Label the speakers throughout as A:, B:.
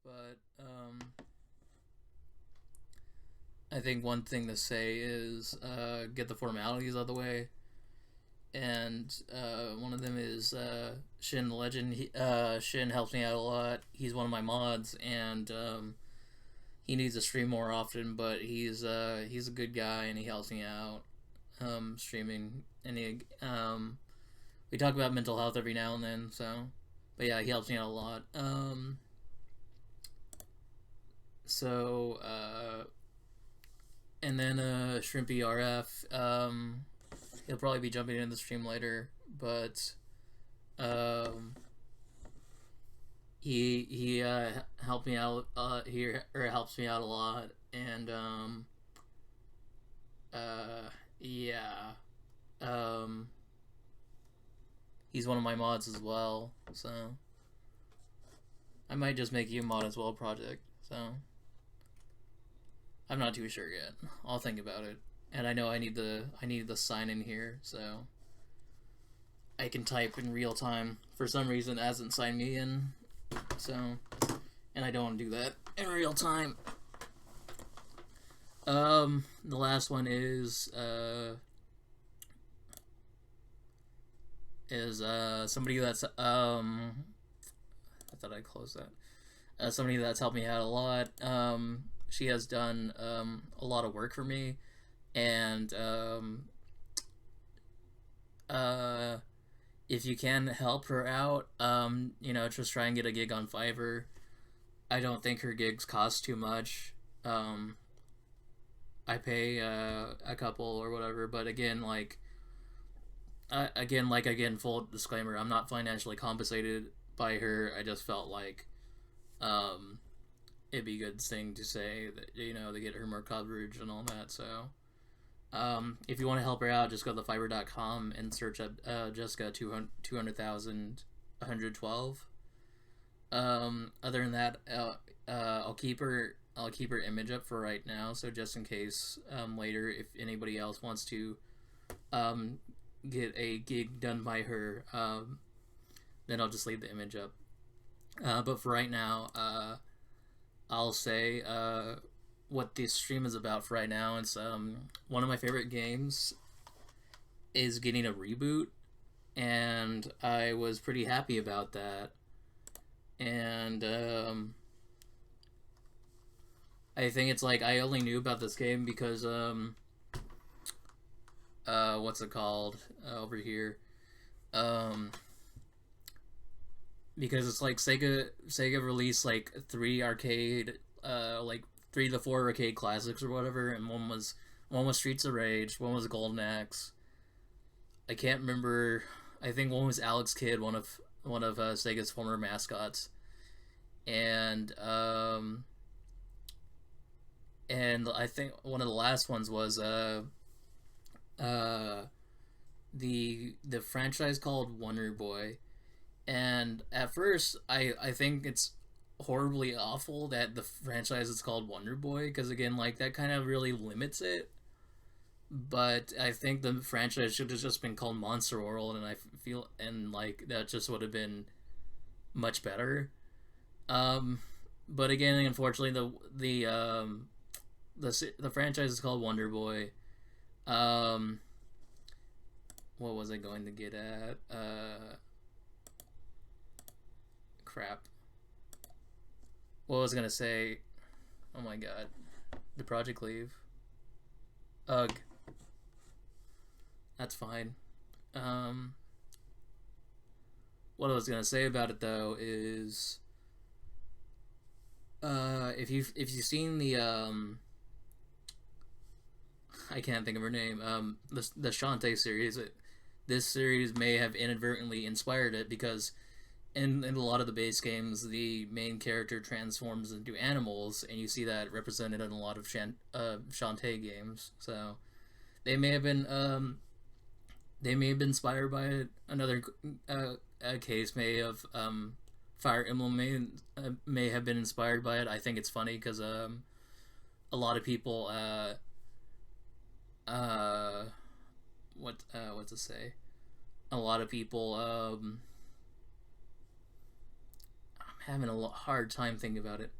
A: but I think one thing to say is get the formalities out of the way. And one of them is Shin the Legend. Shin helps me out a lot. He's one of my mods, and he needs to stream more often. But he's a good guy, and he helps me out streaming. And we talk about mental health every now and then. So, but yeah, he helps me out a lot. So and then Shrimpy RF. He'll probably be jumping into the stream later, but um, he helped me out here, or helps me out a lot, and yeah, um, he's one of my mods as well. So I might just make you a mod as well, project. So I'm not too sure yet. I'll think about it. And I know I need the sign in here, so I can type in real time. For some reason, it hasn't signed me in, so, and I don't want to do that in real time. The last one is somebody that's I thought I'd close that. Somebody that's helped me out a lot. She has done a lot of work for me, and if you can help her out, just try and get a gig on Fiverr. I don't think her gigs cost too much. I pay a couple or whatever, but again, full disclaimer, I'm not financially compensated by her. I just felt like it'd be a good thing to say that, to get her more coverage and all that. So if you want to help her out, just go to Fiverr.com and search up Jessica 200,112. Other than that, I'll keep her image up for right now, so just in case later, if anybody else wants to get a gig done by her, then I'll just leave the image up. But for right now, I'll say what this stream is about for right now. It's one of my favorite games is getting a reboot, and I was pretty happy about that. And I think it's like I only knew about this game because what's it called over here? Because it's like Sega released like three arcade like 3 to 4 arcade classics or whatever, and one was Streets of Rage, one was Golden Axe. I can't remember. I think one was Alex Kidd, one of Sega's former mascots, and I think one of the last ones was the franchise called Wonder Boy. And at first, I think it's horribly awful that the franchise is called Wonder Boy, because again, like, that kind of really limits it. But I think the franchise should have just been called Monster World, and I feel, and like, that just would have been much better. But again, unfortunately, the franchise is called Wonder Boy. What was I going to get at? Crap. What was I gonna say? Oh my god. The project leave. Ugh. That's fine. What I was gonna say about it though is, if you've seen the I can't think of her name, the Shantae series. This series may have inadvertently inspired it, because in a lot of the base games, the main character transforms into animals, and you see that represented in a lot of Shantae games. So they may have been inspired by it. Another case may have Fire Emblem may have been inspired by it. I think it's funny because a lot of people what to say? A lot of people having a hard time thinking about it.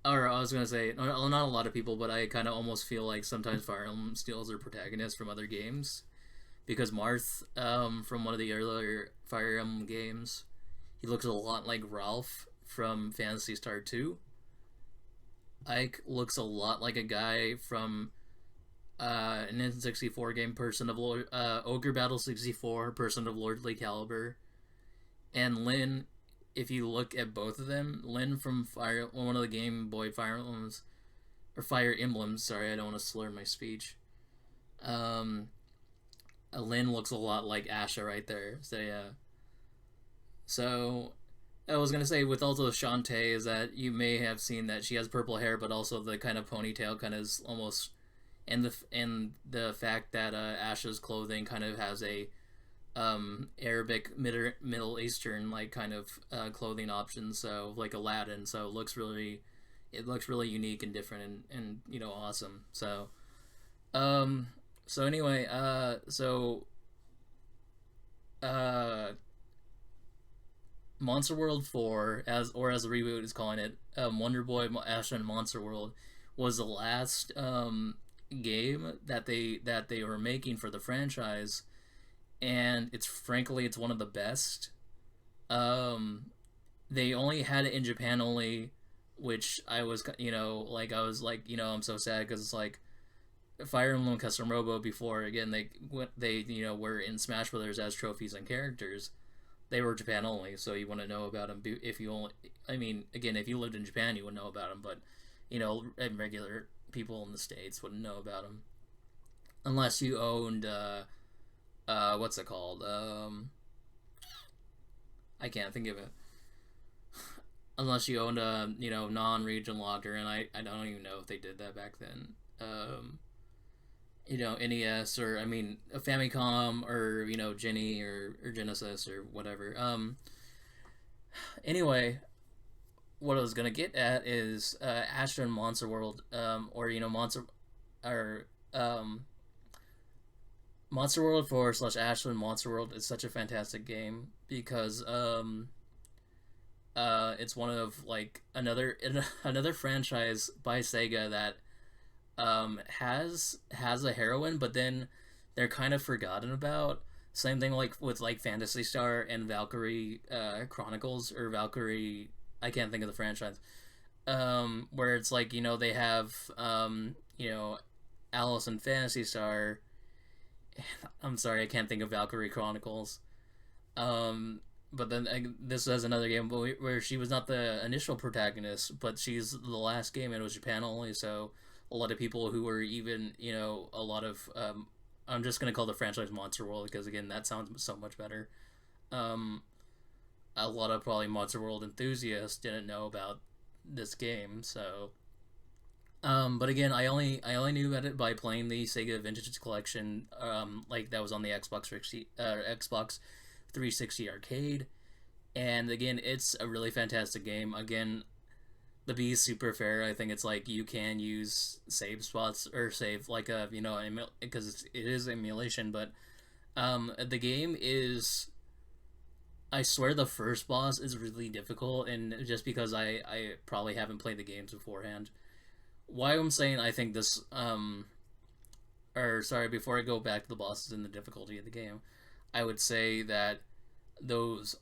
A: Or I was gonna say, not a lot of people, but I kind of almost feel like sometimes Fire Emblem steals their protagonists from other games, because Marth, from one of the earlier Fire Emblem games, he looks a lot like Ralph from Phantasy Star 2. Ike looks a lot like a guy from an N64 game, Person of Lord, Ogre Battle 64, Person of Lordly Caliber, and Lyn. If you look at both of them, Lyn from one of the Game Boy Fire Emblems, or Fire Emblems. Sorry, I don't want to slur my speech. Lyn looks a lot like Asha right there. So yeah. So I was gonna say with also Shantae is that you may have seen that she has purple hair, but also the kind of ponytail kind of is almost, and the fact that Asha's clothing kind of has a Arabic Middle Eastern like kind of clothing options, so like Aladdin. So it looks really unique and different and awesome. So so anyway, Monster World 4, as the reboot is calling it, Wonder Boy, Asha, and Monster World, was the last game that they were making for the franchise, and it's one of the best. They only had it in Japan only, which I was I'm so sad, because it's like Fire Emblem Custom Robo before, again, they were in Smash Brothers as trophies and characters. They were Japan only, so you wouldn't know about them if you only. I mean, again, if you lived in Japan, you would know about them, but regular people in the States wouldn't know about them unless you owned what's it called? I can't think of it. Unless you owned a non-region locker, and I don't even know if they did that back then. NES, or I mean a Famicom, or Genie or Genesis or whatever. Anyway, what I was gonna get at is Asha and Monster World, or Monster World 4 / Asha and Monster World is such a fantastic game, because it's one of like another franchise by Sega that has a heroine, but then they're kind of forgotten about. Same thing like with like Phantasy Star and Valkyrie Chronicles, or Valkyrie. I can't think of the franchise. Where it's like they have Alice and Phantasy Star. I'm sorry, I can't think of Valkyrie Chronicles. But then this has another game where she was not the initial protagonist, but she's the last game, and it was Japan only. So a lot of people who were even a lot of I'm just gonna call the franchise Monster World, because again that sounds so much better. A lot of probably Monster World enthusiasts didn't know about this game, so. But again, I only knew about it by playing the Sega Vintage Collection, like that was on the Xbox 360 arcade, and again, it's a really fantastic game. Again, the B is super fair. I think it's like you can use save spots, or save like because it is emulation, but the game is. I swear the first boss is really difficult, and just because I probably haven't played the games beforehand. Why I'm saying I think this or sorry, before I go back to the bosses and the difficulty of the game, I would say that those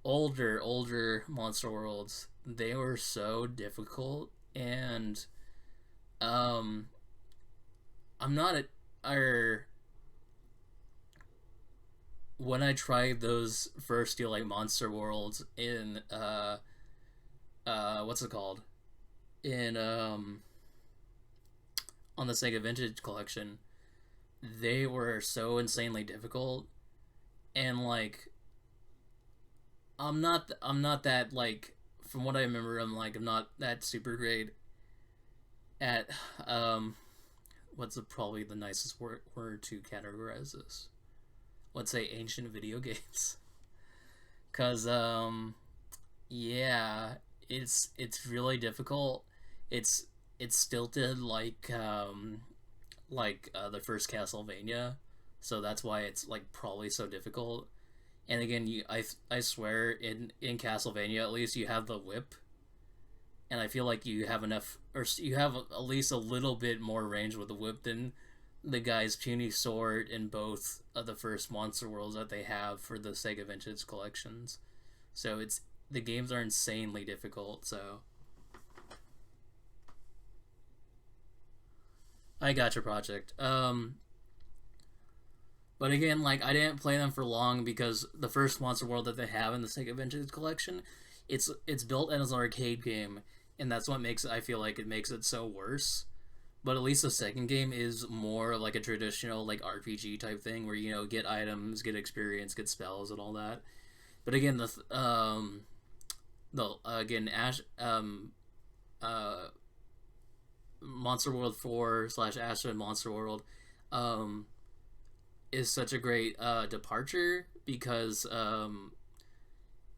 A: older Monster Worlds, they were so difficult, and I'm not when I tried those first like Monster Worlds in what's it called, in on the Sega Vintage Collection, they were so insanely difficult, and like I'm not that, like, from what I remember, I'm not that super great at what's probably the nicest word to categorize this. Let's say ancient video games. Cause yeah, it's really difficult. It's stilted like the first Castlevania, so that's why it's like probably so difficult. And again, I swear in Castlevania at least you have the whip, and I feel like you have enough, or you have at least a little bit more range with the whip than the guy's puny sword in both of the first Monster Worlds that they have for the Sega Vintage collections. So the games are insanely difficult. So I got your project. But again, like I didn't play them for long because the first Monster World that they have in the Sega Vintage collection, it's built as an arcade game, and that's what makes I feel like it makes it so worse. But at least the second game is more like a traditional like RPG type thing where get items, get experience, get spells, and all that. But again, the again Ash Monster World 4 / Astro Monster World is such a great departure because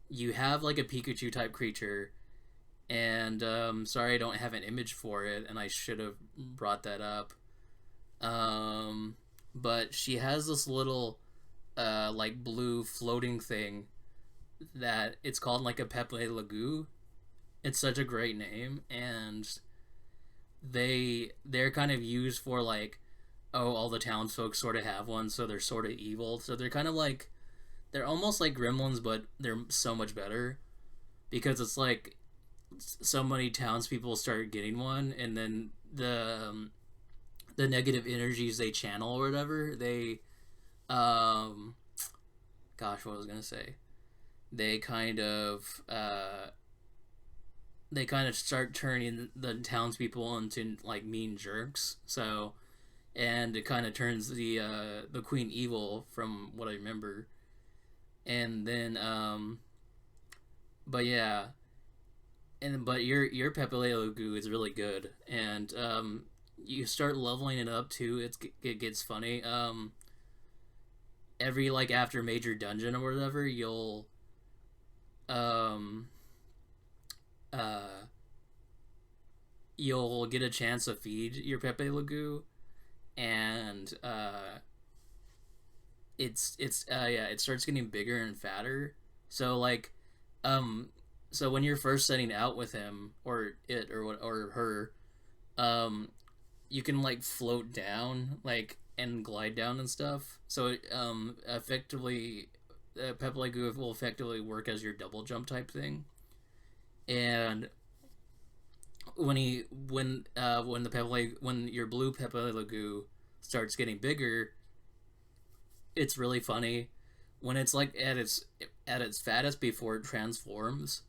A: you have like a Pikachu type creature, and sorry I don't have an image for it, and I should have brought that up. But she has this little like blue floating thing that it's called like a Pepe Lagoo. It's such a great name, and they're kind of used for like, oh, all the townsfolk sort of have one, so they're sort of evil. So they're kind of like, they're almost like gremlins, but they're so much better because it's like so many townspeople start getting one, and then the negative energies they channel or whatever, they gosh, what was I gonna say? They kind of start turning the townspeople into like mean jerks. So, and it kind of turns the queen evil from what I remember. And then but yeah, but your Pepe Le Goo is really good, and you start leveling it up too. It gets funny. Every like after major dungeon or whatever, um you'll get a chance to feed your Pepe Le Goo, and yeah, it starts getting bigger and fatter. So like so when you're first setting out with him or it or her, you can like float down like and glide down and stuff. So effectively Pepe Le Goo will effectively work as your double jump type thing. And when when your blue Pepe Le Goo starts getting bigger, it's really funny when it's like at its fattest before it transforms.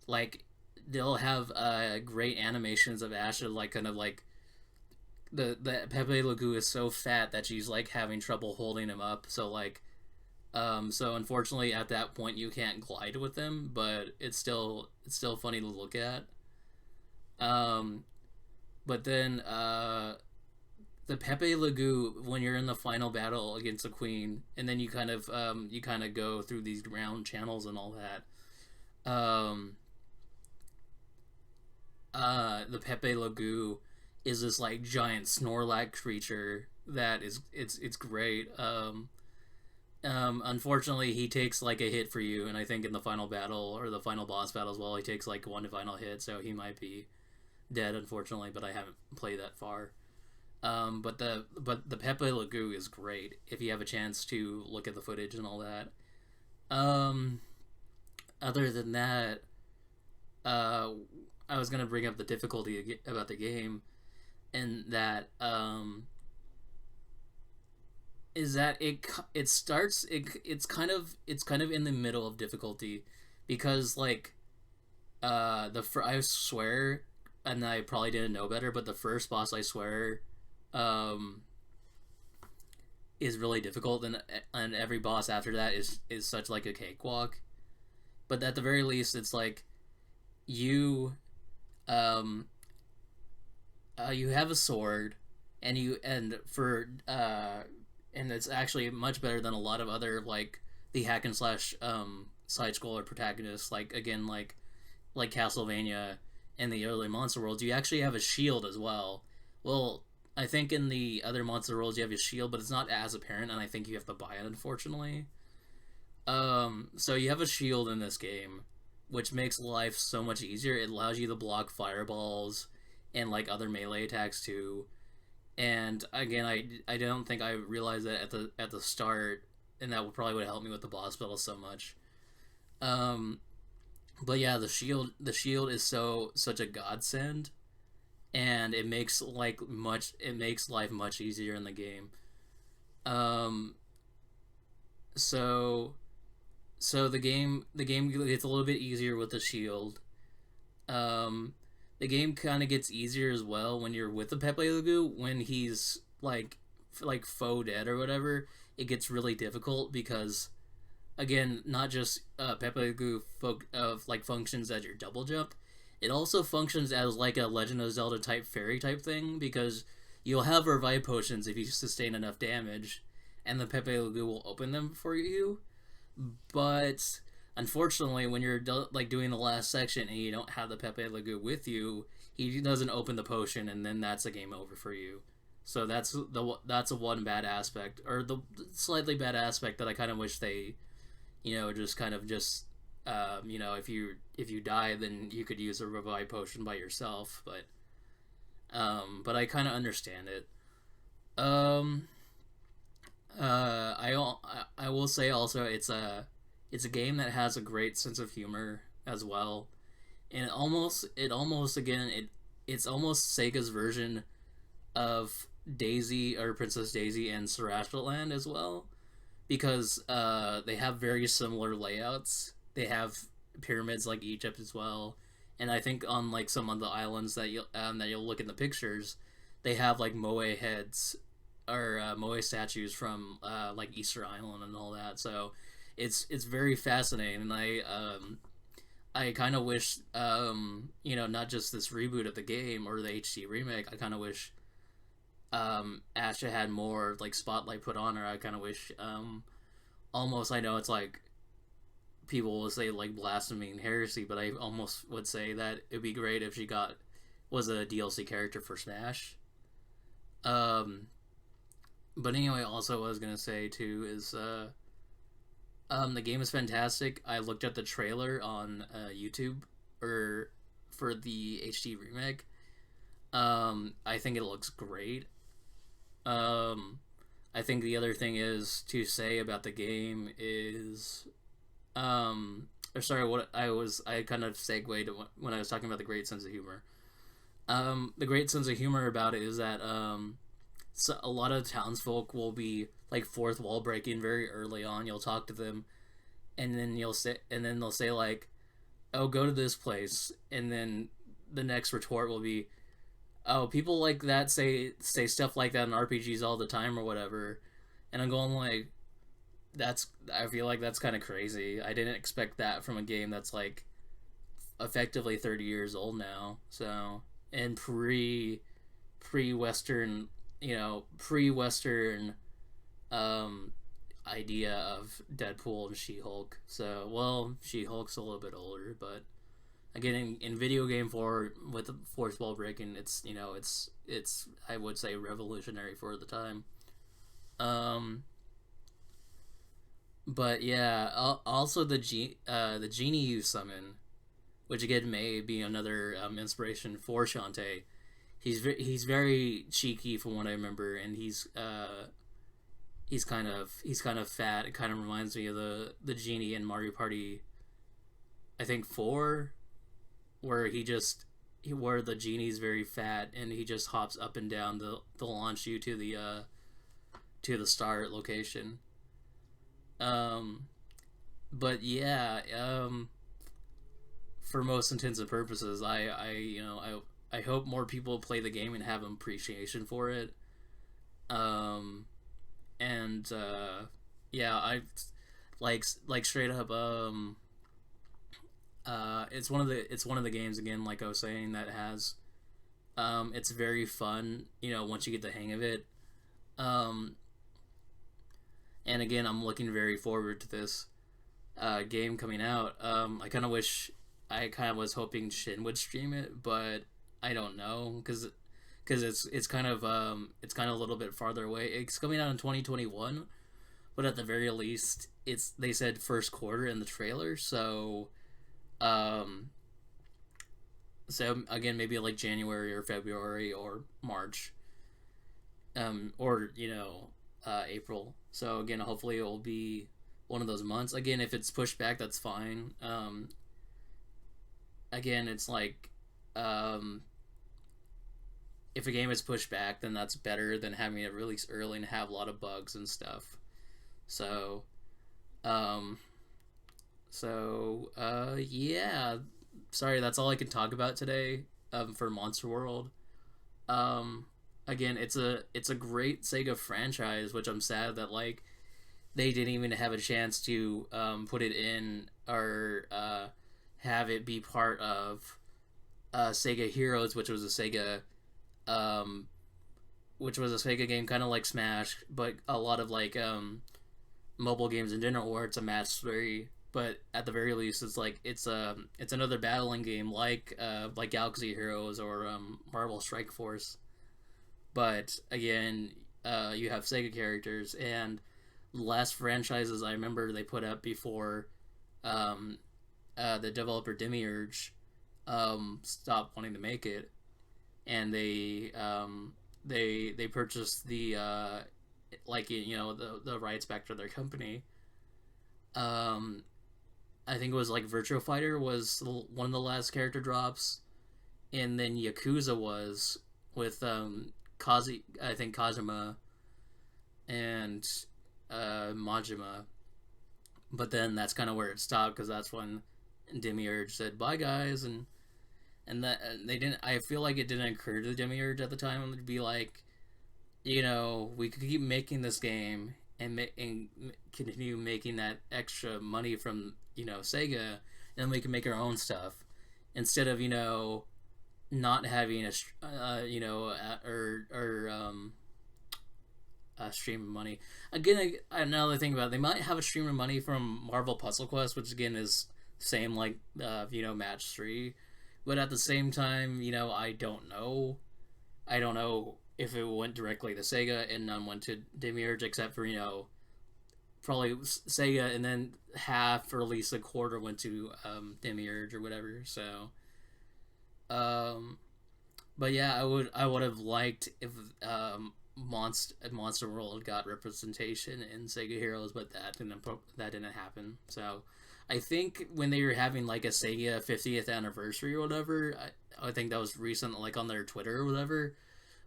A: Like they'll have great animations of Asha like kind of like the Pepe Le Goo is so fat that she's like having trouble holding him up. So like so unfortunately at that point you can't glide with them, but it's still funny to look at. But then the Pepe Le Goo, when you're in the final battle against the queen, and then you kind of go through these ground channels and all that. The Pepe Le Goo is this like giant Snorlax creature that it's great. Unfortunately, he takes like a hit for you, and I think in the final battle or the final boss battle as well, he takes like one final hit, so he might be dead, unfortunately. But I haven't played that far. But the Pepe Le Goo is great if you have a chance to look at the footage and all that. Other than that, I was gonna bring up the difficulty about the game, and that is that it starts it's kind of in the middle of difficulty, because like I swear, and I probably didn't know better, but the first boss, I swear, is really difficult, and every boss after that is such like a cakewalk. But at the very least, it's like you you have a sword, and it's actually much better than a lot of other like the hack and slash side scroller protagonists, like again like Castlevania and the early Monster Worlds. You actually have a shield as well. Well, I think in the other monster rolls you have your shield, but it's not as apparent, and I think you have to buy it, unfortunately. So you have a shield in this game, which makes life so much easier. It allows you to block fireballs and like other melee attacks too. And again, I don't think I realized that at the start, and that would probably would help me with the boss battle so much. Um, but yeah, the shield is such a godsend, and it makes life much easier in the game. Um, so the game gets a little bit easier with the shield. Um, the game kind of gets easier as well when you're with the Pepe Lagu. When he's like faux dead or whatever, it gets really difficult because again, not just Pepe Le Pew of like functions as your double jump. It also functions as like a Legend of Zelda type fairy type thing because you'll have revive potions if you sustain enough damage, and the Pepe Le Pew will open them for you. But unfortunately, when you're like doing the last section and you don't have the Pepe Le Pew with you, he doesn't open the potion, and then that's a game over for you. So that's a one bad aspect, or the slightly bad aspect that I kind of wish they just kind of just if you die, then you could use a revive potion by yourself. But I kind of understand it. Um, I will say also it's a game that has a great sense of humor as well, and it almost again it's almost Sega's version of Daisy or Princess Daisy and Sarastral Land as well, because they have very similar layouts. They have pyramids like Egypt as well, and I think on like some of the islands that you'll look in the pictures, they have like moe heads or moe statues from like Easter Island and all that. So it's very fascinating, and I kind of wish not just this reboot of the game or the HD remake. I kind of wish Asha had more like spotlight put on her. I kind of wish almost, I know it's like people will say like blasphemy and heresy, but I almost would say that it'd be great if she was a DLC character for Smash. Um, but anyway, also what I was gonna say too is the game is fantastic. I looked at the trailer on YouTube or for the HD remake. I think it looks great. Um, I think the other thing is to say about the game is, or sorry, I kind of segued when I was talking about the great sense of humor. The great sense of humor about it is that so a lot of townsfolk will be like fourth wall breaking very early on. You'll talk to them, and then they'll say like, "Oh, go to this place," and then the next retort will be, "Oh, people like that say stuff like that in RPGs all the time or whatever," and I'm going like, I feel like that's kind of crazy. I didn't expect that from a game that's like effectively 30 years old now. So, and pre-western, pre-western um idea of Deadpool and She-Hulk. So, well, She-Hulk's a little bit older, but again, in video game for with fourth wall breaking, it's I would say revolutionary for the time. Um, but yeah, also the genie you summon, which again may be another inspiration for Shantae. He's very cheeky from what I remember, and he's kind of fat. It kind of reminds me of the genie in Mario Party, I think 4, where where the genie's very fat and he just hops up and down to launch you to the start location. Um, but yeah, for most intents and purposes, I hope more people play the game and have an appreciation for it. Um, and yeah, I like straight up. It's one of the games again, like I was saying, that has it's very fun. Once you get the hang of it. Um, and again, I'm looking very forward to this game coming out. I kind of was hoping Shin would stream it, but I don't know because it's kind of a little bit farther away. It's coming out in 2021, but at the very least, it's they said first quarter in the trailer. Um, so again, maybe like January or February or March, or April. So again, hopefully it will be one of those months. Again, if it's pushed back, that's fine. Again, it's like um, if a game is pushed back, then that's better than having it release early and have a lot of bugs and stuff. So, um, yeah. Sorry, that's all I can talk about today. For Monster World. Um, Again, it's a great Sega franchise, which I'm sad that like they didn't even have a chance to put it in or have it be part of Sega Heroes, um, which was a Sega game, kind of like Smash, but a lot of like mobile games in general, where it's a match three. But at the very least, it's another battling game like Galaxy Heroes or Marvel Strike Force. But again, you have Sega characters, and last franchises I remember they put up before um, the developer Demiurge stopped wanting to make it, and they purchased the rights back to their company. Um, I think it was like Virtua Fighter was one of the last character drops, and then Yakuza was with I think Kazuma and Majima. But then that's kind of where it stopped because that's when Demiurge said bye guys, and that they didn't. I feel like it didn't occur to Demiurge at the time to be like, we could keep making this game and continue making that extra money from Sega, and we can make our own stuff instead of not having a stream of money. Again, another thing about it, they might have a stream of money from Marvel Puzzle Quest, which again is same like Match 3, but at the same time, I don't know. I don't know if it went directly to Sega and none went to Demiurge, except for probably Sega, and then half or at least a quarter went to Demiurge or whatever. So, um, but yeah, I would have liked if Monster World got representation in Sega Heroes, but that didn't happen. So, I think when they were having like a Sega 50th anniversary or whatever, I think that was recent, like on their Twitter or whatever.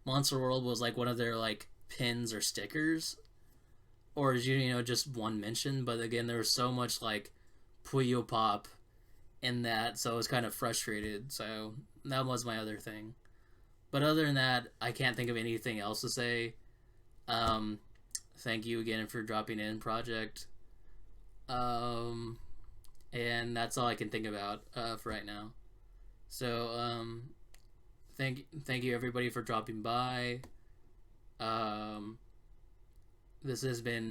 A: Monster World was like one of their like pins or stickers, or just one mention. But again, there was so much like Puyo Pop in that, so I was kind of frustrated. So that was my other thing. But other than that, I can't think of anything else to say. Um, Thank you again for dropping in, Project. Um, and that's all I can think about for right now. So thank you everybody for dropping by. This has been